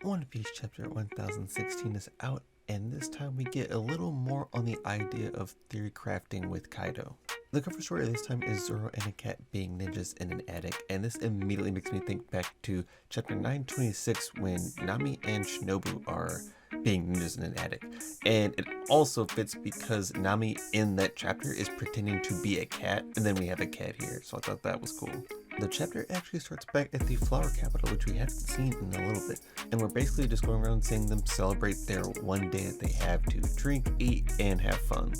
One Piece chapter 1016 is out, and this time we get a little more on the idea of theory crafting with Kaido. The cover story this time is Zoro and a cat being ninjas in an attic, and this immediately makes me think back to chapter 926 when Nami and Shinobu are being ninjas in an attic. And it also fits because Nami in that chapter is pretending to be a cat, and then we have a cat here, so I thought that was cool. The chapter actually starts back at the flower capital, which we haven't seen in a little bit, and we're basically just going around seeing them celebrate their one day that they have to drink, eat, and have fun.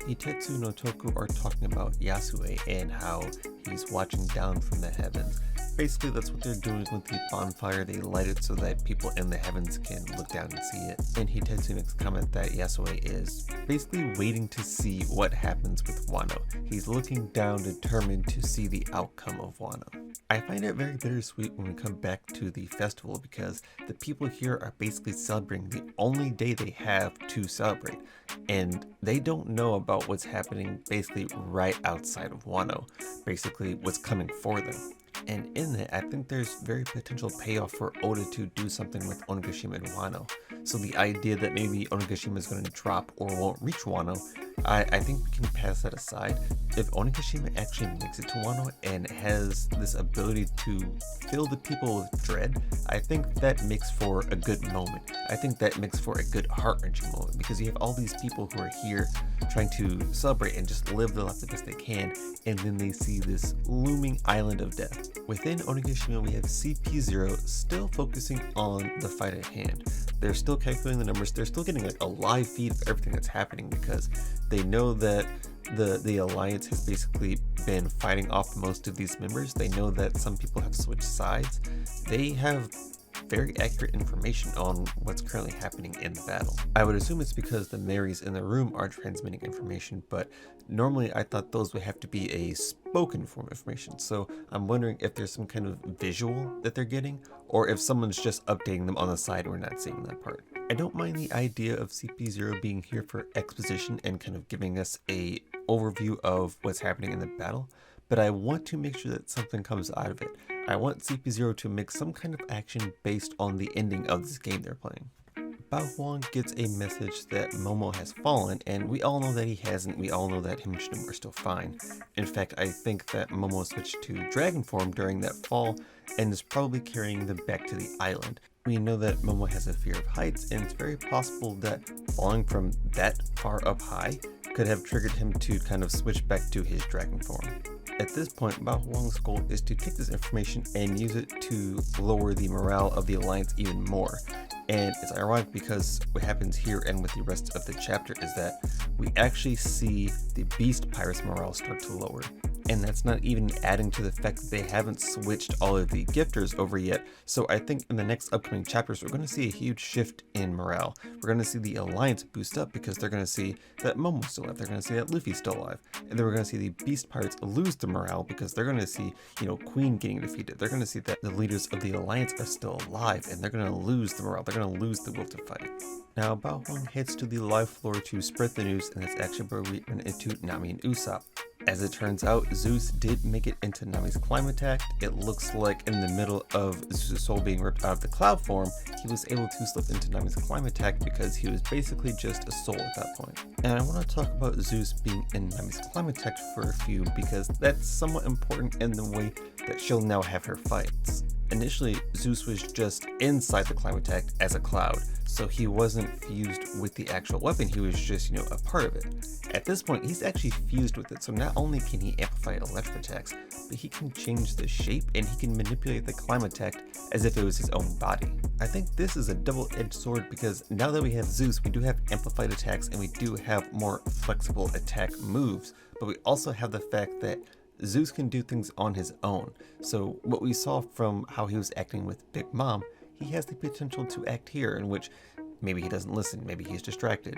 Hitetsu no Toku are talking about Yasue and how he's watching down from the heavens. Basically, that's what they're doing with the bonfire. They light it so that people in the heavens can look down and see it. And Hitetsu makes a comment that Yasue is basically waiting to see what happens with Wano. He's looking down, determined to see the outcome of Wano. I find it very bittersweet when we come back to the festival because the people here are basically celebrating the only day they have to celebrate. And they don't know about what's happening basically right outside of Wano, basically what's coming for them. And in that, I think there's very potential payoff for Oda to do something with Onigashima and Wano. So the idea that maybe Onigashima is going to drop or won't reach Wano, I think we can pass that aside. If Onigashima actually makes it to Wano and has this ability to fill the people with dread, I think that makes for a good moment. I think that makes for a good heart-wrenching moment because you have all these people who are here trying to celebrate and just live their life the best they can, and then they see this looming island of death. Within Onigashima, we have CP0 still focusing on the fight at hand. They're still calculating the numbers. They're still getting like a live feed of everything that's happening because they know that the alliance has basically been fighting off most of these members. They know that some people have switched sides. They have very accurate information on what's currently happening in the battle. I would assume it's because the Marys in the room are transmitting information, but normally I thought those would have to be a spoken form of information. So I'm wondering if there's some kind of visual that they're getting, or if someone's just updating them on the side and we're not seeing that part. I don't mind the idea of CP0 being here for exposition and kind of giving us a overview of what's happening in the battle, but I want to make sure that something comes out of it. I want CP0 to make some kind of action based on the ending of this game they're playing. Bao Huang gets a message that Momo has fallen, and we all know that he hasn't. We all know that him and Shinobu are still fine. In fact, I think that Momo switched to dragon form during that fall and is probably carrying them back to the island. We know that Momo has a fear of heights, and it's very possible that falling from that far up high could have triggered him to kind of switch back to his dragon form. At this point, Bao Huang's goal is to take this information and use it to lower the morale of the Alliance even more. And it's ironic because what happens here and with the rest of the chapter is that we actually see the Beast Pirates' morale start to lower. And that's not even adding to the fact that they haven't switched all of the gifters over yet. So I think in the next upcoming chapters, we're going to see a huge shift in morale. We're going to see the Alliance boost up because they're going to see that Momo's still alive. They're going to see that Luffy's still alive. And then we're going to see the Beast Pirates lose the morale because they're going to see, Queen getting defeated. They're going to see that the leaders of the Alliance are still alive and they're going to lose the morale. They're going to lose the will to fight. Now, Bao Huang heads to the live floor to spread the news, and that's actually where we run into Nami and Usopp. As it turns out, Zeus did make it into Nami's Climatect. It looks like in the middle of Zeus' soul being ripped out of the cloud form, he was able to slip into Nami's Climatect because he was basically just a soul at that point. And I want to talk about Zeus being in Nami's Climatect for a few because that's somewhat important in the way that she'll now have her fights. Initially, Zeus was just inside the Climatect as a cloud, so he wasn't fused with the actual weapon, he was just, a part of it. At this point, he's actually fused with it, so not only can he amplify electric attacks, but he can change the shape and he can manipulate the Climatect as if it was his own body. I think this is a double-edged sword because now that we have Zeus, we do have amplified attacks and we do have more flexible attack moves, but we also have the fact that Zeus can do things on his own. So what we saw from how he was acting with Big Mom, he has the potential to act here in which maybe he doesn't listen, maybe he's distracted.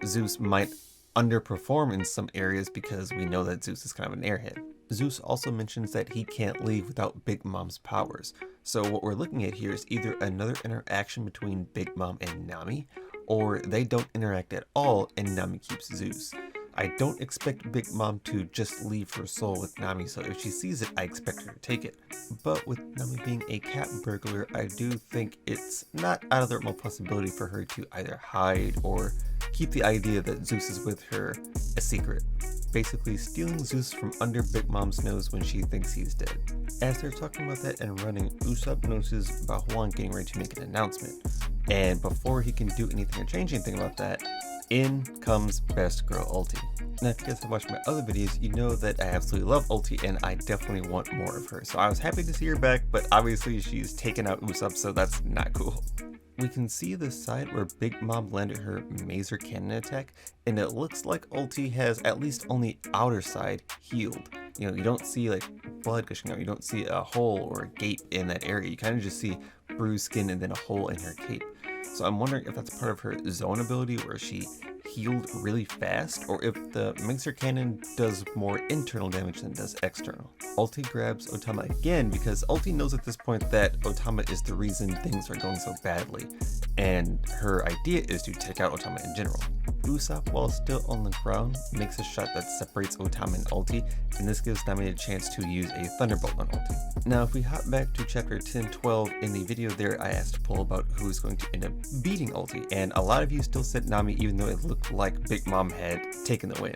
Zeus might underperform in some areas because we know that Zeus is kind of an airhead. Zeus also mentions that he can't leave without Big Mom's powers. So what we're looking at here is either another interaction between Big Mom and Nami, or they don't interact at all and Nami keeps Zeus. I don't expect Big Mom to just leave her soul with Nami, so if she sees it, I expect her to take it. But with Nami being a cat burglar, I do think it's not out of the realm of possibility for her to either hide or keep the idea that Zeus is with her a secret. Basically stealing Zeus from under Big Mom's nose when she thinks he's dead. As they're talking about that and running, Usopp notices Bahuan getting ready to make an announcement. And before he can do anything or change anything about that, in comes Best Girl Ulti. Now if you guys have watched my other videos, you know that I absolutely love Ulti and I definitely want more of her. So I was happy to see her back, but obviously she's taken out Usopp, so that's not cool. We can see the side where Big Mom landed her Mazer cannon attack, and it looks like Ulti has at least on the outer side healed. You know, you don't see like blood gushing out, you don't see a hole or a gape in that area, you kind of just see bruised skin and then a hole in her cape. So I'm wondering if that's part of her zone ability where she healed really fast, or if the Mazer cannon does more internal damage than it does external. Ulti grabs Otama again because Ulti knows at this point that Otama is the reason things are going so badly, and her idea is to take out Otama in general. Usopp, while still on the ground, makes a shot that separates Otama and Ulti, and this gives Nami a chance to use a Thunderbolt on Ulti. Now if we hop back to chapter 10-12, in the video there I asked a poll about who is going to end up beating Ulti, and a lot of you still said Nami even though it looked like Big Mom had taken the win.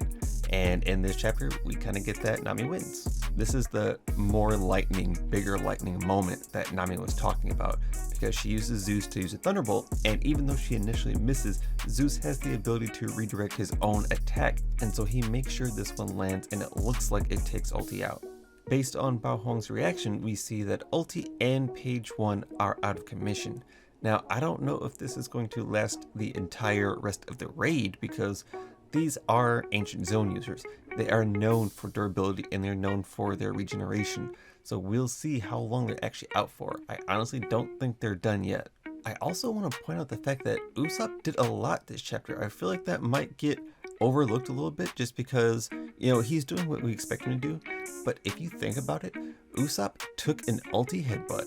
And in this chapter, we kind of get that Nami wins. This is the more lightning, bigger lightning moment that Nami was talking about, because she uses Zeus to use a Thunderbolt, and even though she initially misses, Zeus has the ability to redirect his own attack, and so he makes sure this one lands and it looks like it takes Ulti out. Based on Bao Huang's reaction, we see that Ulti and Page 1 are out of commission. Now, I don't know if this is going to last the entire rest of the raid, because these are ancient zone users. They are known for durability and they're known for their regeneration. So we'll see how long they're actually out for. I honestly don't think they're done yet. I also want to point out the fact that Usopp did a lot this chapter. I feel like that might get overlooked a little bit just because, you know, he's doing what we expect him to do. But if you think about it, Usopp took an Ulti headbutt.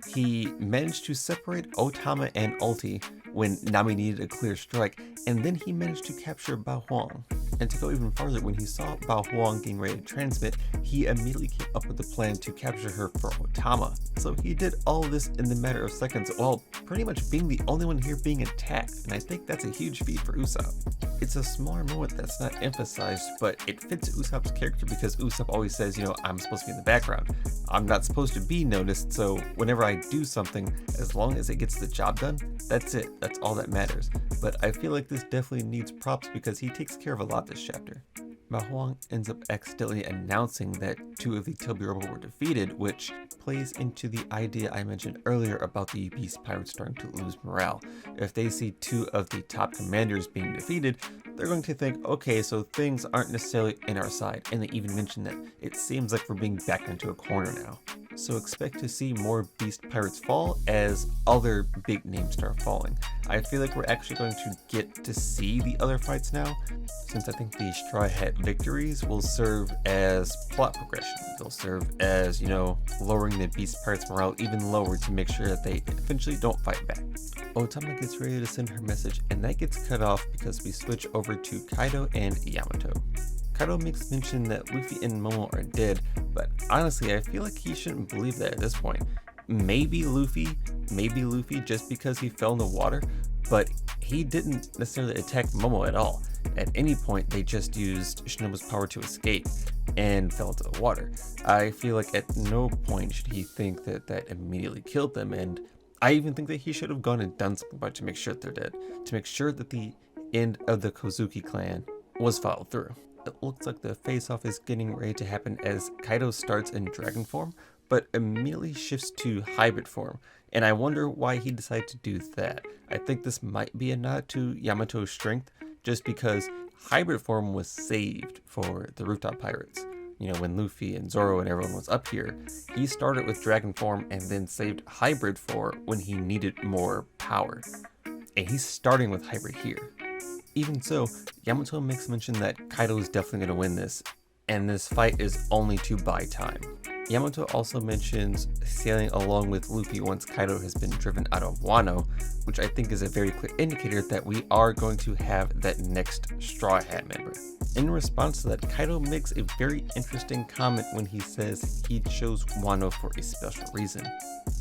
He managed to separate Otama and Ulti when Nami needed a clear strike, and then he managed to capture Bao Huang. And to go even farther, when he saw Bao Huang getting ready to transmit, he immediately came up with a plan to capture her for Otama. So he did all this in the matter of seconds while pretty much being the only one here being attacked, and I think that's a huge feat for Usopp. It's a smaller moment that's not emphasized, but it fits Usopp's character because Usopp always says, you know, I'm supposed to be in the background. I'm not supposed to be noticed, so whenever I do something, as long as it gets the job done, that's it. That's all that matters. But I feel like this definitely needs props because he takes care of a lot this chapter. Bao Huang ends up accidentally announcing that 2 of the Tobi-Roppo were defeated, which plays into the idea I mentioned earlier about the Beast Pirates starting to lose morale. If they see 2 of the top commanders being defeated, they're going to think, okay, so things aren't necessarily in our side, and they even mention that it seems like we're being backed into a corner now. So expect to see more Beast Pirates fall as other big names start falling. I feel like we're actually going to get to see the other fights now, since I think the Straw Hat victories will serve as plot progression. They'll serve as, you know, lowering the Beast Pirates' morale even lower to make sure that they eventually don't fight back. Otama gets ready to send her message, and that gets cut off because we switch over to Kaido and Yamato. Kaido makes mention that Luffy and Momo are dead, but honestly I feel like he shouldn't believe that at this point. Maybe Luffy just because he fell in the water, but he didn't necessarily attack Momo at all. At any point they just used Shinobu's power to escape and fell into the water. I feel like at no point should he think that that immediately killed them, and I even think that he should have gone and done something about it to make sure that they're dead, to make sure that the end of the Kozuki clan was followed through. It looks like the face-off is getting ready to happen as Kaido starts in dragon form, but immediately shifts to hybrid form, and I wonder why he decided to do that. I think this might be a nod to Yamato's strength, just because hybrid form was saved for the Rooftop Pirates. You know, when Luffy and Zoro and everyone was up here, he started with dragon form and then saved hybrid for when he needed more power. And he's starting with hybrid here. Even so, Yamato makes mention that Kaido is definitely going to win this, and this fight is only to buy time. Yamato also mentions sailing along with Luffy once Kaido has been driven out of Wano, which I think is a very clear indicator that we are going to have that next Straw Hat member. In response to that, Kaido makes a very interesting comment when he says he chose Wano for a special reason.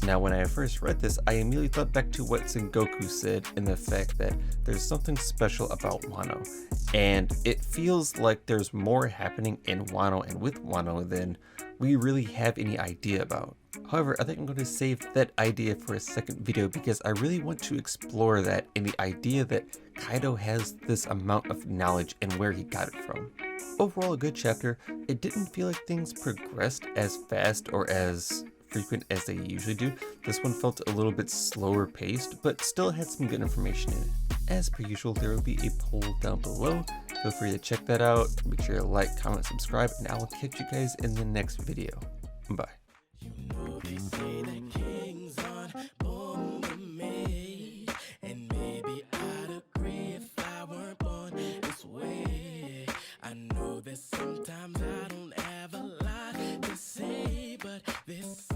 Now, when I first read this, I immediately thought back to what Sengoku said in the fact that there's something special about Wano, and it feels like there's more happening in Wano and with Wano than we really have any idea about. However, I think I'm going to save that idea for a second video because I really want to explore that and the idea that Kaido has this amount of knowledge and where he got it from. Overall, a good chapter. It didn't feel like things progressed as fast or as frequent as they usually do. This one felt a little bit slower paced, but still had some good information in it. As per usual, there will be a poll down below. Feel free to check that out. Make sure to like, comment, subscribe, and I will catch you guys in the next video. Bye. You know they say that kings aren't born to made, and maybe I'd agree if I weren't born this way. I know that sometimes I don't have a lot to say, but this